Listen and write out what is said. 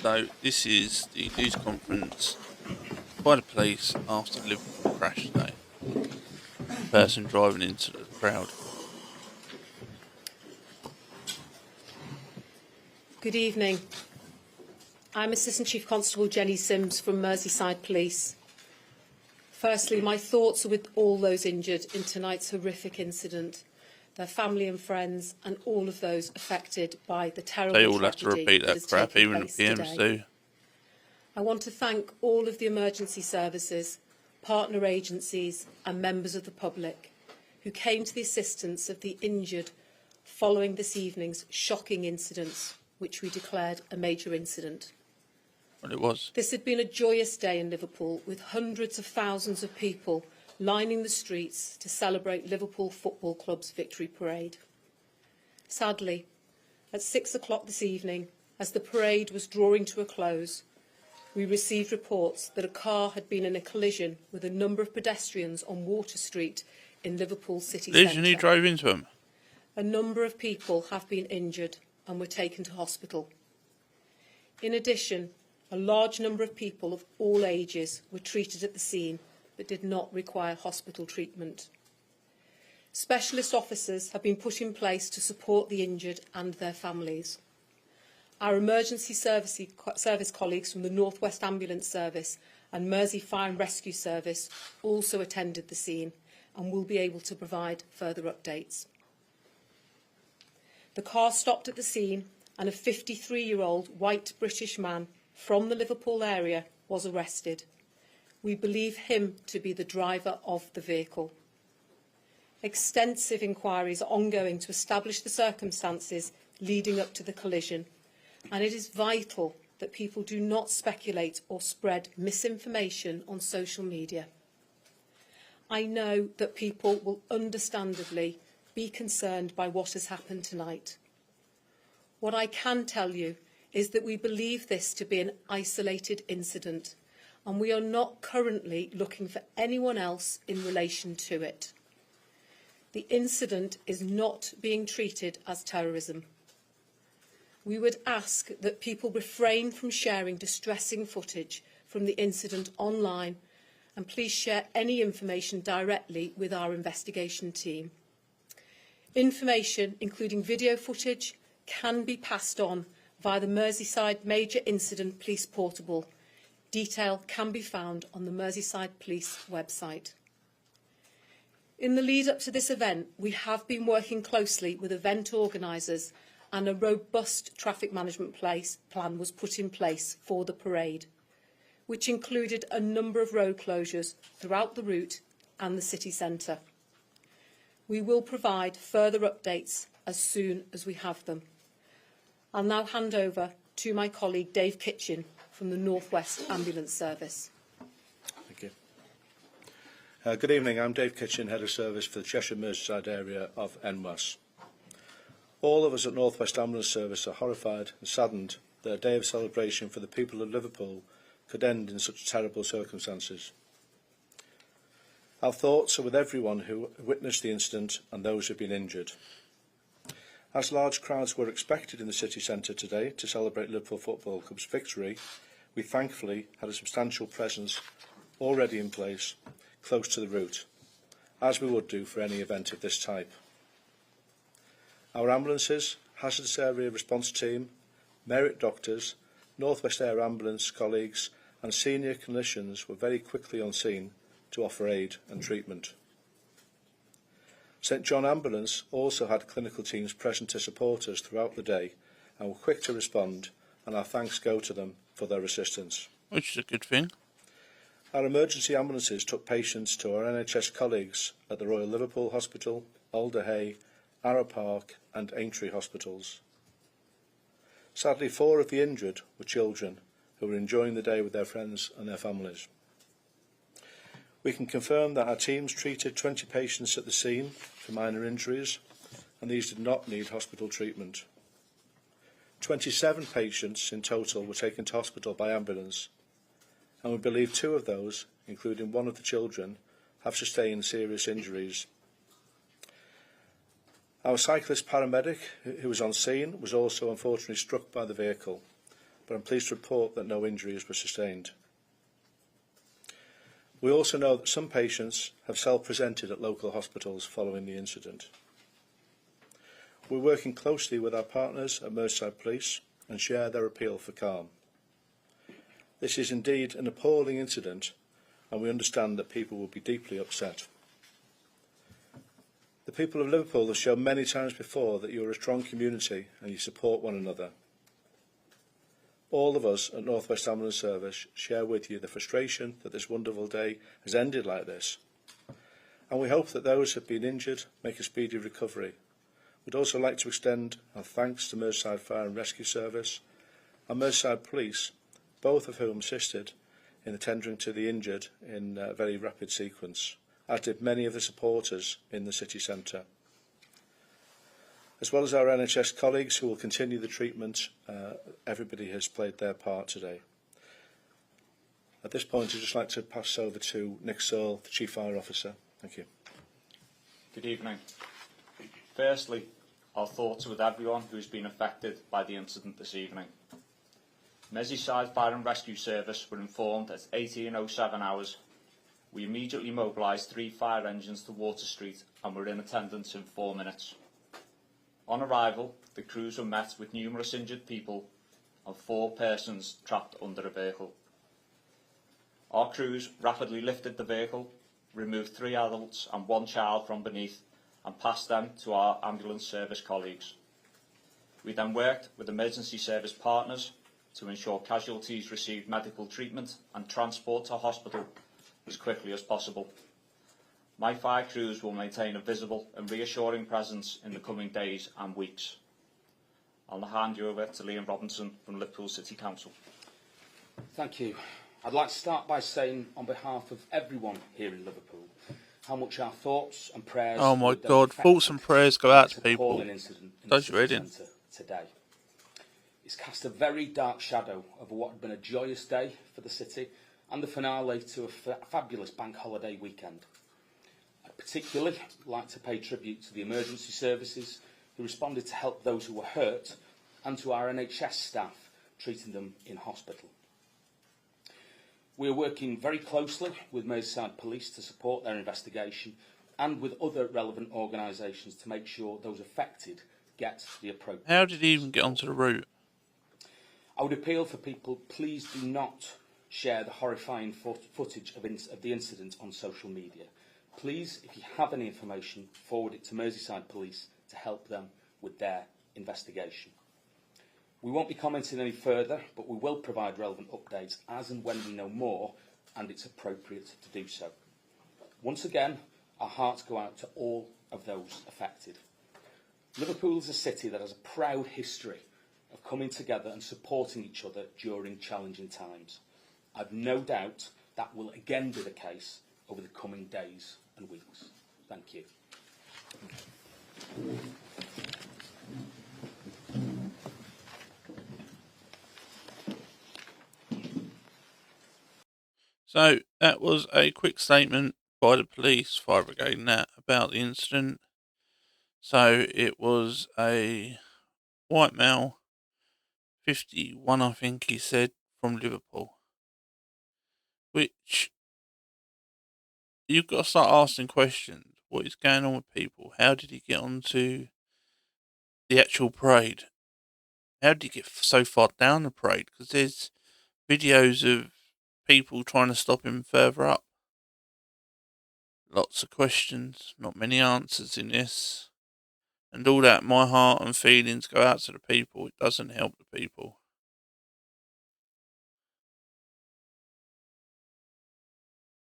So this is the news conference by the police after the Liverpool crash today. Person driving into the crowd. Good evening. I'm Assistant Chief Constable Jenny Sims from Merseyside Police. Firstly, my thoughts are with all those injured in tonight's horrific incident, their family and friends, and all of those affected by the terrible They all have tragedy to repeat that that has crap, taken even the place PMs today. do. I want to thank all of the emergency services, partner agencies and members of the public who came to the assistance of the injured following this evening's shocking incident, which we declared a major incident. Well, it was. This had been a joyous day in Liverpool, with hundreds of thousands of people lining the streets to celebrate Liverpool Football Club's victory parade. Sadly, at 6 o'clock this evening, as the parade was drawing to a close, we received reports that a car had been in a collision with a number of pedestrians on Water Street in Liverpool city centre. Collision, he drove into them. A number of people have been injured and were taken to hospital. In addition, a large number of people of all ages were treated at the scene but did not require hospital treatment. Specialist officers have been put in place to support the injured and their families. Our emergency service colleagues from the North West Ambulance Service and Mersey Fire and Rescue Service also attended the scene and will be able to provide further updates. The car stopped at the scene and a 53-year-old white British man from the Liverpool area was arrested. We believe him to be the driver of the vehicle. Extensive inquiries are ongoing to establish the circumstances leading up to the collision, and it is vital that people do not speculate or spread misinformation on social media. I know that people will understandably be concerned by what has happened tonight. What I can tell you is that we believe this to be an isolated incident, and we are not currently looking for anyone else in relation to it. The incident is not being treated as terrorism. We would ask that people refrain from sharing distressing footage from the incident online, and please share any information directly with our investigation team. Information, including video footage, can be passed on via the Merseyside Major Incident Police Portable. Detail can be found on the Merseyside Police website. In the lead up to this event, we have been working closely with event organisers, and a robust traffic management plan was put in place for the parade, which included a number of road closures throughout the route and the city centre. We will provide further updates as soon as we have them. I'll now hand over to my colleague Dave Kitchen from the North West Ambulance Service. Thank you. Good evening, I'm Dave Kitchen, Head of Service for the Cheshire Merseyside area of NWAS. All of us at North West Ambulance Service are horrified and saddened that a day of celebration for the people of Liverpool could end in such terrible circumstances. Our thoughts are with everyone who witnessed the incident and those who have been injured. As large crowds were expected in the city centre today to celebrate Liverpool Football Club's victory, we thankfully had a substantial presence already in place close to the route, as we would do for any event of this type. Our ambulances, hazardous area response team, merit doctors, North West Air Ambulance colleagues and senior clinicians were very quickly on scene to offer aid and treatment. St John Ambulance also had clinical teams present to support us throughout the day and were quick to respond, and our thanks go to them for their assistance. Which is a good thing. Our emergency ambulances took patients to our NHS colleagues at the Royal Liverpool Hospital, Alder Hey, Arrow Park and Aintree hospitals. Sadly, 4 of the injured were children who were enjoying the day with their friends and their families. We can confirm that our teams treated 20 patients at the scene for minor injuries, and these did not need hospital treatment. 27 patients in total were taken to hospital by ambulance, and we believe 2 of those, including one of the children, have sustained serious injuries. Our cyclist paramedic, who was on scene, was also unfortunately struck by the vehicle, but I'm pleased to report that no injuries were sustained. We also know that some patients have self-presented at local hospitals following the incident. We're working closely with our partners at Merseyside Police and share their appeal for calm. This is indeed an appalling incident, and we understand that people will be deeply upset. The people of Liverpool have shown many times before that you are a strong community and you support one another. All of us at North West Ambulance Service share with you the frustration that this wonderful day has ended like this, and we hope that those who have been injured make a speedy recovery. We'd also like to extend our thanks to Merseyside Fire and Rescue Service and Merseyside Police, both of whom assisted in attending to the injured in a very rapid sequence, as did many of the supporters in the city centre. As well as our NHS colleagues who will continue the treatment, everybody has played their part today. At this point, I'd just like to pass over to Nick Searle, the Chief Fire Officer. Thank you. Good evening. Firstly, our thoughts are with everyone who has been affected by the incident this evening. Merseyside Fire and Rescue Service were informed at 18:07 hours. We immediately mobilised 3 fire engines to Water Street and were in attendance in 4 minutes. On arrival, the crews were met with numerous injured people and 4 persons trapped under a vehicle. Our crews rapidly lifted the vehicle, removed 3 adults and 1 child from beneath and passed them to our ambulance service colleagues. We then worked with emergency service partners to ensure casualties received medical treatment and transport to hospital as quickly as possible. My fire crews will maintain a visible and reassuring presence in the coming days and weeks. I'll now hand you over to Liam Robinson from Liverpool City Council. Thank you. I'd like to start by saying, on behalf of everyone here in Liverpool, how much our thoughts and prayers. Oh my God! Thoughts and prayers go out to people. Does you read it? Today. It's cast a very dark shadow over what had been a joyous day for the city and the finale to a fabulous bank holiday weekend. I'd particularly like to pay tribute to the emergency services who responded to help those who were hurt and to our NHS staff treating them in hospital. We are working very closely with Merseyside Police to support their investigation and with other relevant organisations to make sure those affected get the appropriate. How did he even get onto the route? I would appeal for people, please do not share the horrifying footage of the incident on social media. Please, if you have any information, forward it to Merseyside Police to help them with their investigation. We won't be commenting any further, but we will provide relevant updates as and when we know more and it's appropriate to do so. Once again, our hearts go out to all of those affected. Liverpool is a city that has a proud history of coming together and supporting each other during challenging times. I've no doubt that will again be the case over the coming days and weeks. Thank you. So that was a quick statement by the police, fire brigade and that, about the incident. So it was a white male, 51 I think he said, from Liverpool. Which, you've got to start asking questions. What is going on with people? How did he get onto the actual parade? How did he get so far down the parade? Because there's videos of people trying to stop him further up. Lots of questions, not many answers in this. And all that, my heart and feelings go out to the people. It doesn't help the people.